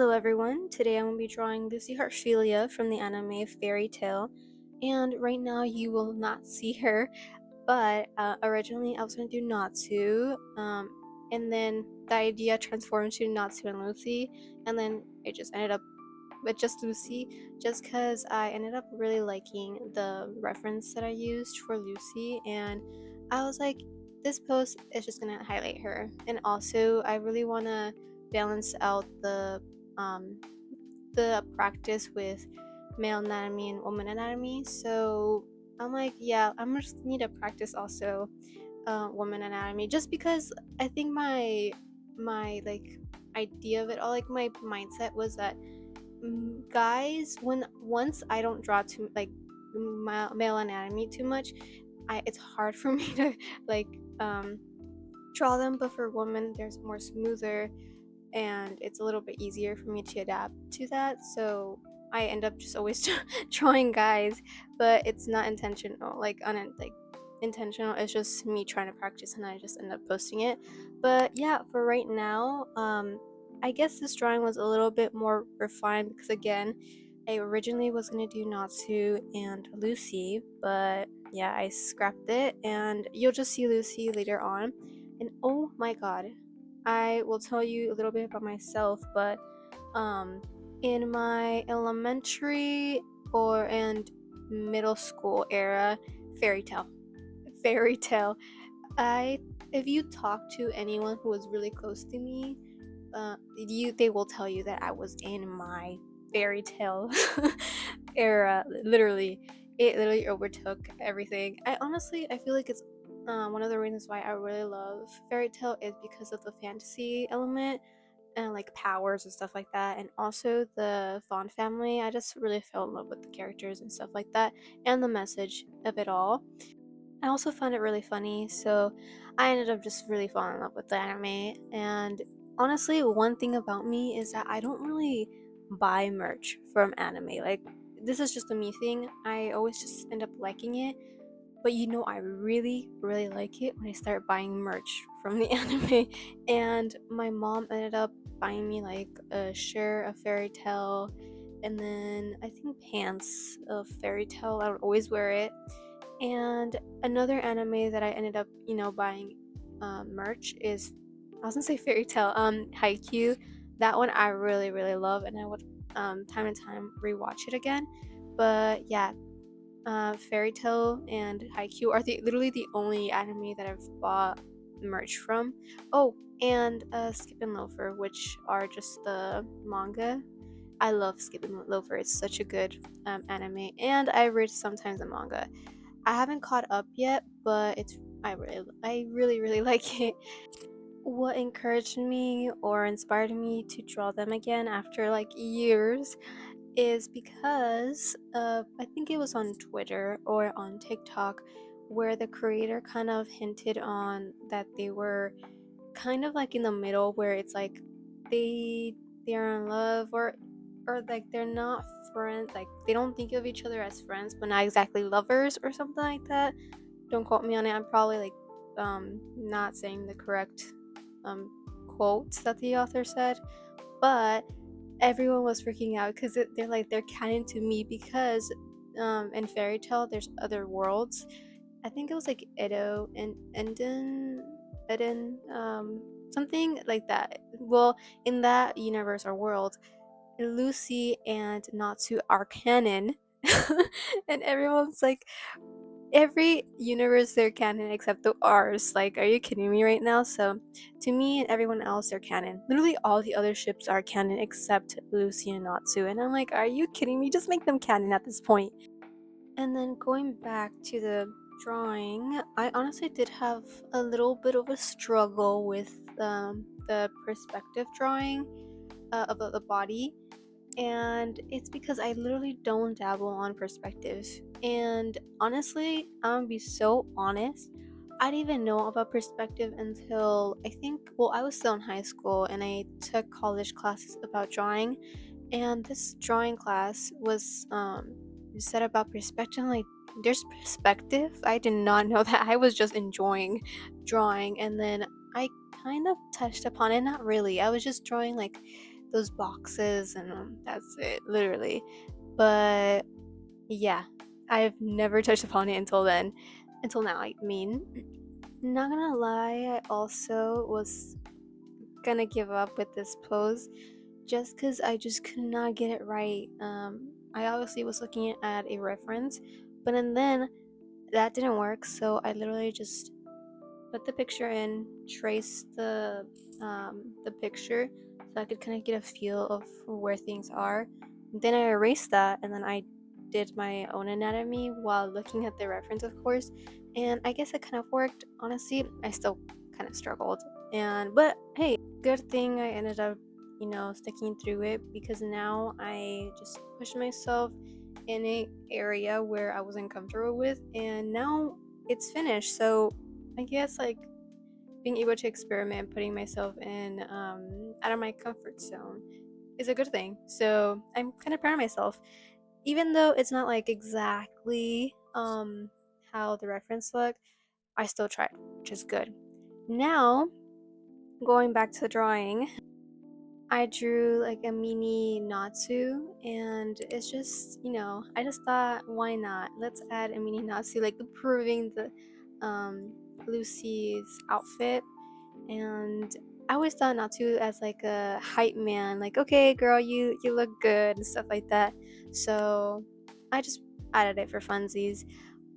Hello everyone, today I'm going to be drawing Lucy Heartfilia from the anime Fairy Tale, and right now you will not see her, but originally I was going to do Natsu, and then the idea transformed to Natsu and Lucy, and then it just ended up with just Lucy, just because I ended up really liking the reference that I used for Lucy, and I was like, this post is just gonna highlight her, and also I really want to balance out um, the practice with male anatomy and woman anatomy. So I'm like, yeah, I'm just need to practice also woman anatomy, just because I think my like idea of it all, like my mindset was that guys, when once I don't draw too like male anatomy too much, it's hard for me to like um draw them, but for women there's more smoother and it's a little bit easier for me to adapt to that. So I end up just always drawing guys, but it's not intentional, like intentional. It's just me trying to practice, and I just end up posting it. But yeah, for right now, I guess this drawing was a little bit more refined because again, I originally was gonna do Natsu and Lucy, but yeah, I scrapped it, and you'll just see Lucy later on. And oh my god, I will tell you a little bit about myself, but um, in my elementary or and middle school era, fairy tale, fairy tale. I If you talk to anyone who was really close to me, they will tell you that I was in my fairy tale era. Literally, it literally overtook everything. I feel like it's one of the reasons why I really love fairy tale is because of the fantasy element and like powers and stuff like that, and also the Fawn family. I just really fell in love with the characters and stuff like that, and the message of it all. I also found it really funny, so I ended up just really falling in love with the anime. And honestly, one thing about me is that I don't really buy merch from anime. Like, this is just a me thing. I always just end up liking it, but I really, really like it when I start buying merch from the anime. And my mom ended up buying me like a shirt, a fairy tale, and then I think pants of fairy tale. I would always wear it. And another anime that I ended up, buying merch is, I was gonna say fairy tale, Haikyuu. That one I really, really love, and I would time and time rewatch it again. But yeah, Fairy Tail and Haikyuu are literally the only anime that I've bought merch from. Oh, and Skip and Loafer, which are just the manga. I love Skip and Loafer. It's such a good anime, and I read sometimes the manga. I haven't caught up yet, but I really, really like it. What encouraged me or inspired me to draw them again after like years is because I think it was on Twitter or on TikTok where the creator kind of hinted on that they were kind of like in the middle, where it's like they they're in love, or like they're not friends, like they don't think of each other as friends but not exactly lovers or something like that. Don't quote me on it. I'm probably like not saying the correct um quotes that the author said, but everyone was freaking out because they're canon to me because in fairy tale there's other worlds. I think it was like Edo and Eden, something like that. Well, in that universe or world, Lucy and Natsu are canon. And everyone's like, every universe they're canon except the ours. Like, are you kidding me right now? So to me and everyone else, they're canon. Literally all the other ships are canon except Lucy and Natsu, and I'm like, are you kidding me? Just make them canon at this point. And then going back to the drawing, I honestly did have a little bit of a struggle with the perspective drawing of the body, and it's because I literally don't dabble on perspective. And honestly, I'm gonna be so honest, I didn't even know about perspective until I think, well, I was still in high school and I took college classes about drawing, and this drawing class was said about perspective. Like, there's perspective. I did not know that. I was just enjoying drawing, and then I kind of touched upon it. Not really. I was just drawing like those boxes, and that's it, literally. But yeah, I've never touched upon it until then, until now. I mean, not gonna lie, I also was gonna give up with this pose just because I just could not get it right. I obviously was looking at a reference, but and then that didn't work, so I literally just put the picture in, trace the picture so I could kind of get a feel of where things are. Then I erased that, and then I did my own anatomy while looking at the reference, of course. And I guess it kind of worked. Honestly, I still kind of struggled, and but hey, good thing I ended up, sticking through it, because now I just pushed myself in a area where I wasn't comfortable with, and now it's finished. So I guess like being able to experiment, putting myself in out of my comfort zone is a good thing. So I'm kind of proud of myself, even though it's not like exactly how the reference looked. I still tried, which is good. Now going back to the drawing, I drew like a mini Natsu, and it's just, I just thought, why not? Let's add a mini Natsu, like proving the Lucy's outfit. And I always thought Natsu as like a hype man, like, okay, girl, you look good and stuff like that. So I just added it for funsies,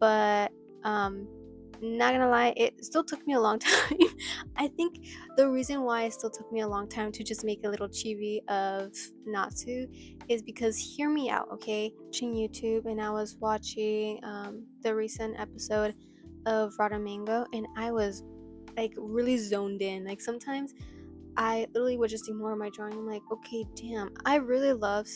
but um, not gonna lie, it still took me a long time. I think the reason why it still took me a long time to just make a little chibi of Natsu is because, hear me out, okay? Watching YouTube, and I was watching the recent episode of Mango, and I was like really zoned in. Like sometimes I literally would just ignore my drawing. I'm like, okay, damn, I really love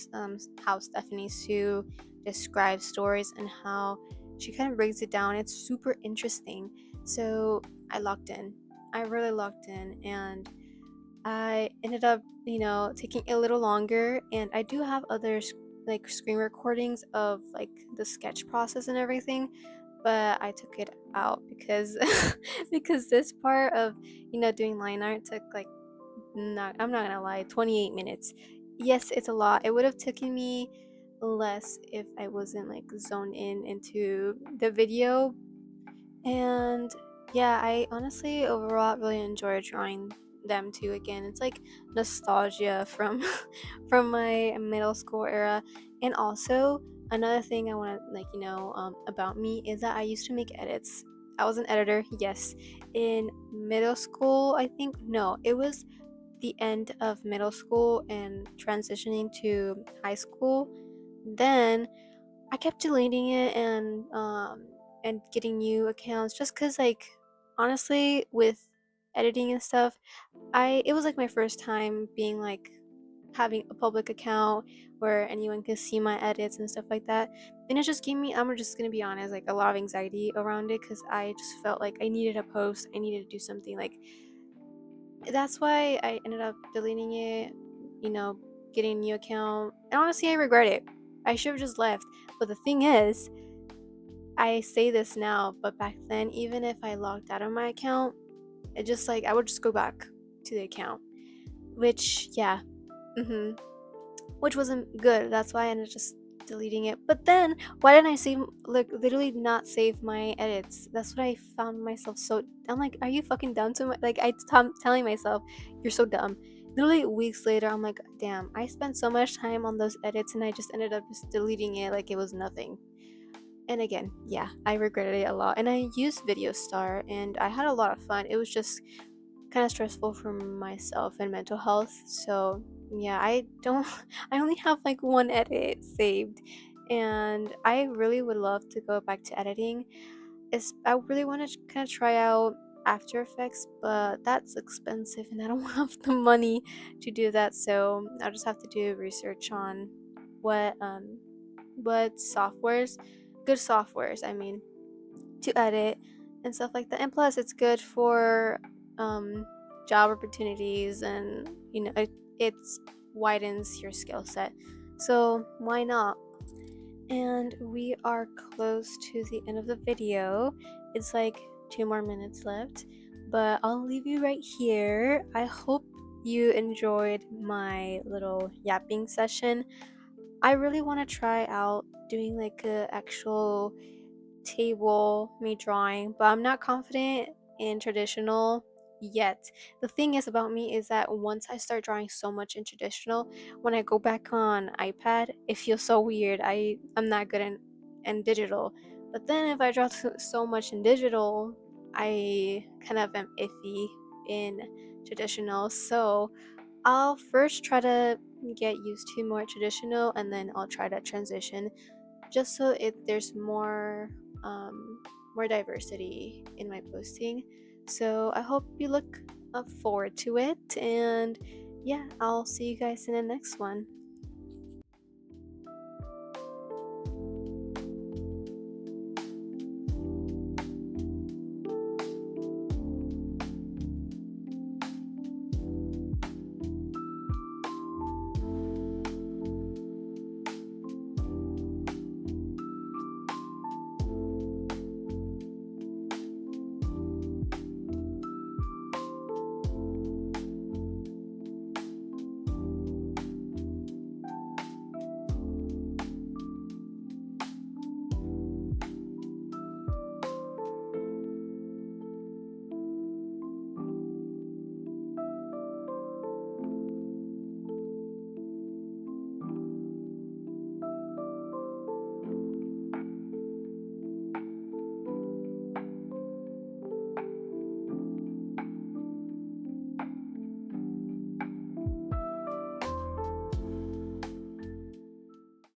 how Stephanie Sue describes stories and how she kind of breaks it down. It's super interesting. So I locked in. I really locked in, and I ended up, taking a little longer. And I do have other like screen recordings of like the sketch process and everything, but I took it out because because this part of, doing line art took like, not, I'm not gonna lie, 28 minutes. Yes, it's a lot. It would have taken me less if I wasn't like zoned in into the video. And yeah, I honestly overall really enjoy drawing them too. Again, it's like nostalgia from from my middle school era. And also another thing I want to like, about me is that I used to make edits. I was an editor, yes, in middle school. I think, no, it was the end of middle school and transitioning to high school. Then I kept deleting it and getting new accounts, just cuz like, honestly, with editing and stuff, I it was like my first time being like having a public account where anyone can see my edits and stuff like that. And it just gave me, I'm just going to be honest, like a lot of anxiety around it, cuz I just felt like I needed a post, I needed to do something. Like that's why I ended up deleting it, you know, getting a new account. And honestly, I regret it. I should have just left. But the thing is, I say this now, but back then, even if I logged out of my account, it just like I would just go back to the account, which yeah, which wasn't good. That's why I ended up just deleting it. But then, why didn't I save, like, literally not save my edits? That's what I found myself so. I'm like, are you fucking dumb to my. Like, telling myself, you're so dumb. Literally, weeks later, I'm like, damn, I spent so much time on those edits, and I just ended up just deleting it like it was nothing. And again, yeah, I regretted it a lot. And I used Video Star, and I had a lot of fun. It was just kind of stressful for myself and mental health. So yeah, I don't. I only have like one edit saved, and I really would love to go back to editing. I really want to kind of try out After Effects, but that's expensive, and I don't have the money to do that. So I'll just have to do research on what um what softwares, good softwares, I mean, to edit and stuff like that. And plus, it's good for um, job opportunities, and it widens your skill set. So why not? And we are close to the end of the video. It's like 2 more minutes left, but I'll leave you right here. I hope you enjoyed my little yapping session. I really want to try out doing like a actual table me drawing, but I'm not confident in traditional yet. The thing is about me is that once I start drawing so much in traditional, when I go back on iPad, it feels so weird. I'm not good in digital. But then if I draw so much in digital, I kind of am iffy in traditional. So I'll first try to get used to more traditional and then I'll try to transition just so there's um, more diversity in my posting. So I hope you look forward to it, and yeah, I'll see you guys in the next one.